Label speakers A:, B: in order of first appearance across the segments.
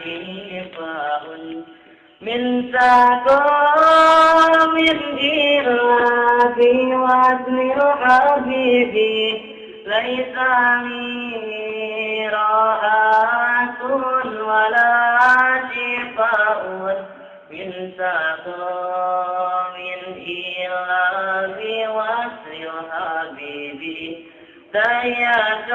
A: شفاء من سقام إلا في وزن الحبيب ليس لي راحة ولا شفاء من سقام إلا في وزن الحبيب ديك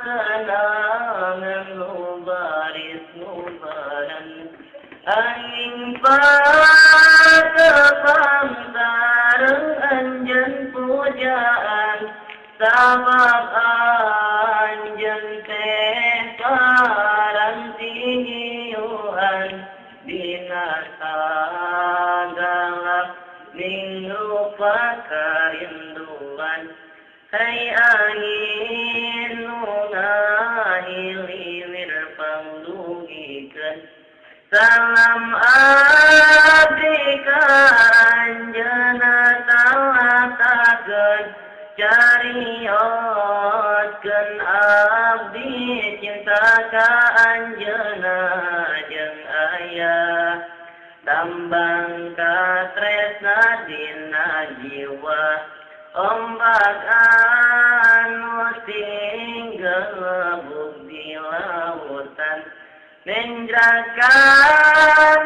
A: سلاما مبارك مبارا أن فامدار أنجن pujaan sabab anjeng teh karantihiuhan dina galak ning rupa karinduan hai angin nunahililir pangdugikeun salam abdi ka anjeunna talatakeun carioskeun abdi cinta ka anjeunna jeung aya tambang ka tresna dina jiwa ombak anu tinggalebuk di lautan menjrakan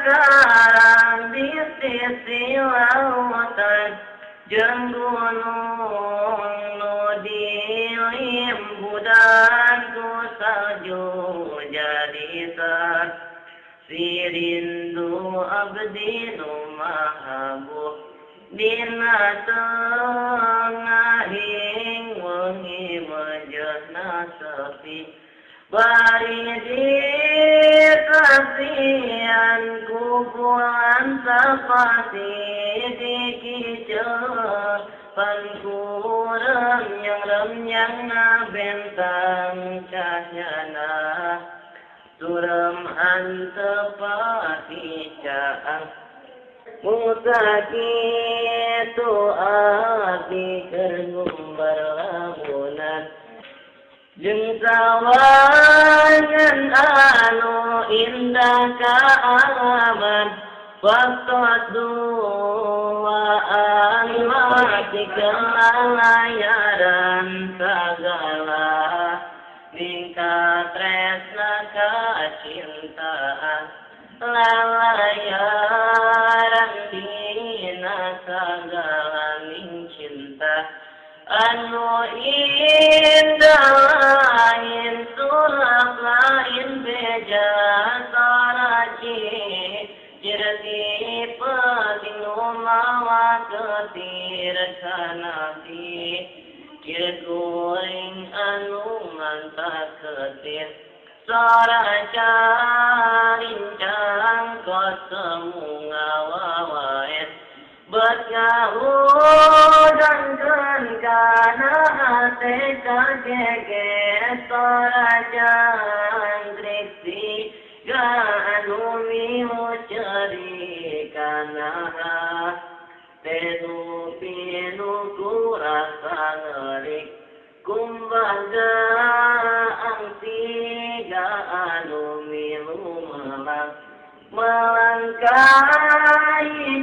A: karang di sisi lautan jeung gunung nu dilimbudan ku salju jadi saksi rindu abdi nu mahabuh dina tengahing wengi menjeuna sepi bari dikasihan ku bulan sapati dikiceupan kurang yang remnyangna bentang cahyana surem antepati caang musakitu abdi keur ngumbar lamunan jeung sawangan anu indah kaaman waktu duaan mati kelalayaran sagala tingkat tresna kacintaan lalayaran dina sagala ning cinta anu indah lain sulap lain beja saraji jirti penting mawa ketir kanabi kirguing anu mantap ketir saraja rincang ketemu ngawawaet bergaudangkeun kana hate kageget sorajang triksi anu miho ceri kana tenu pinu kurasa ngeurik kumbaga angsiga anu milu melangkahi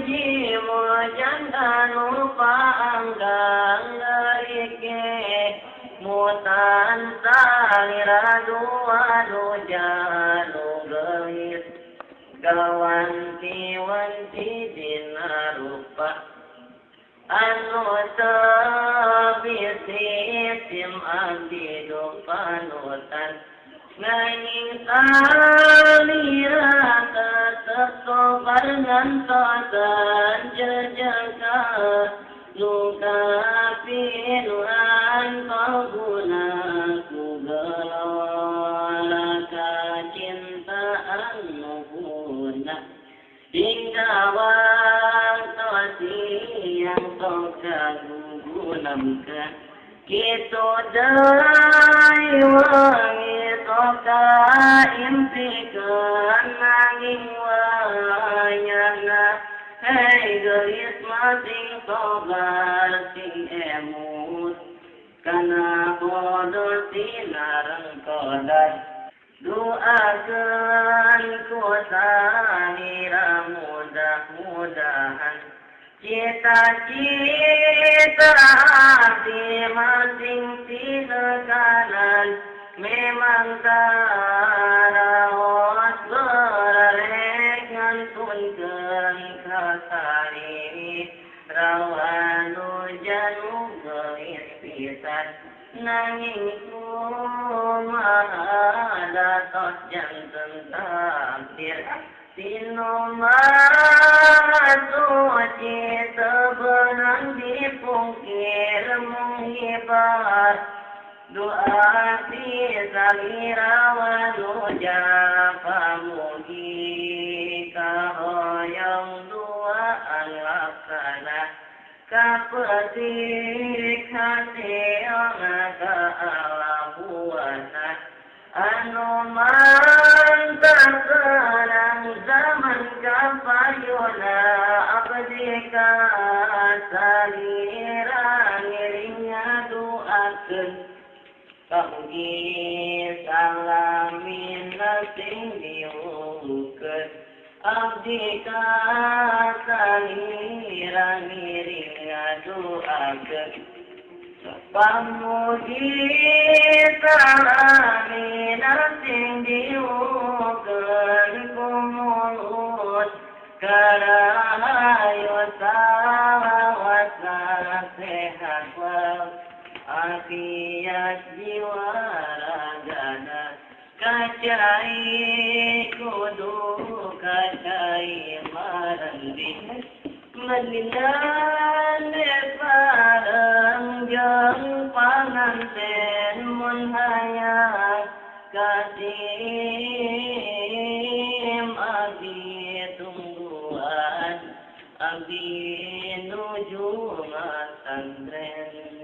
A: jimu jangan lupa anggang ngerike mutan salira dua janu gelis gawanti-wanti dina rupa anu sabisi sim abdi panutan nanging salira tetep sobar ngantosan jejaka luka pinuhan paguna ku gelora cintaan nuhuna hingga waktu yang tokagunamkan kita dai wangi toka impikan nanging wayana hei gelis masing sobar sing emut kana bodoh sinareng kodar Doakan ku salira mudah-mudahan cita-cita hati masing silakan memang karaos berarek ngantunkeun kasari rawanu janu geus pisan nanging kumaha datos janten takdir Sinomatu cita benang dipungkir menghibar doa di salira wanuja pamugi kahoyong dua alakana kapetik hati onaga alabuana anu mantakenang zaman kapayuna abdika salira ngiringnya doakeun kamugi salamin sing diukeun abdika salira ngiringnya doakeun pamugi salamin sing diukeun kumulut karahayu salawat sehat wal afiat jiwa ragana kacai kudu kacai marandi menilane parang jeung panganten mun hayang kadim abdi tungguan abdi nuju masantren